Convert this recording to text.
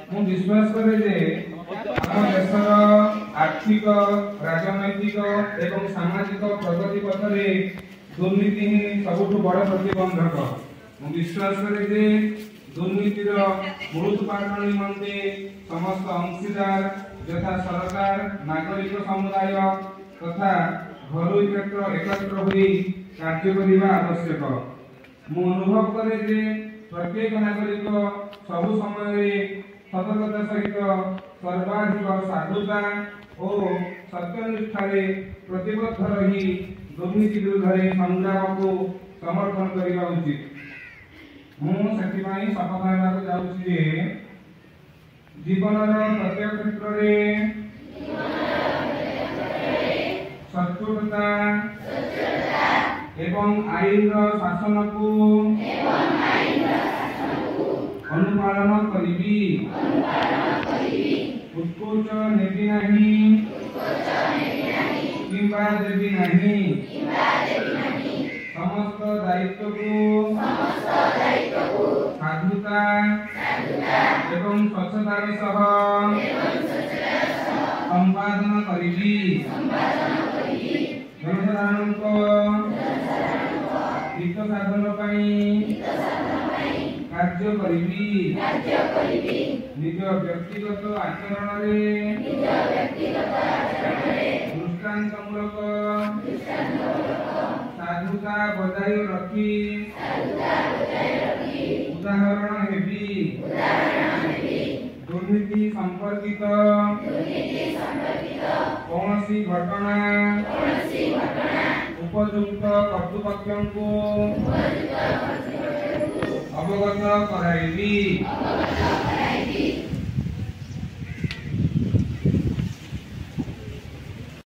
ମୁଁ विश्वास करे जे ଆମ ଦେଶର आर्थिक राजनैतिक एवं सामाजिक प्रगति पथरे दुर्नीति ही सबुठु बड़ प्रतिबंधक। ମୁଁ विश्वास करे जे दुर्नीतिर मूलोत्पाटन निमंते समस्त अंशीदार यथा सरकार नागरिक समुदाय तथा घरोई क्षेत्र एकत्र होई कार्य करने आवश्यक। मु अनुभव करे जे प्रत्येक नागरिक सब समय सतर्कता सहित सर्वाधिक साधुता और सत्यनिष्ठारे प्रतिबद्ध रही दुर्नीति विरुद्ध संग्राम को समर्थन करने उचित। मुझे शपथ लेवाक जाऊँगी जीवन प्रत्येक क्षेत्र में सचोटता एवं आईन शासन को अनुपालन करी उत्कोच नेबी नहीं किंबा देवी नहीं समस्त दायित्व को साधुता एवं स्वच्छतार सह संपादन करी जनसाधारण हित साधन कार्य करी निज व्यक्तिगत आचरण दृष्टांतमूलक साधुता बजाय रखी उदाहरण हेबी दुर्नीति संपर्कित कौनसी घटना उपयुक्त कर्तृपक्ष को अवगत कराइबी।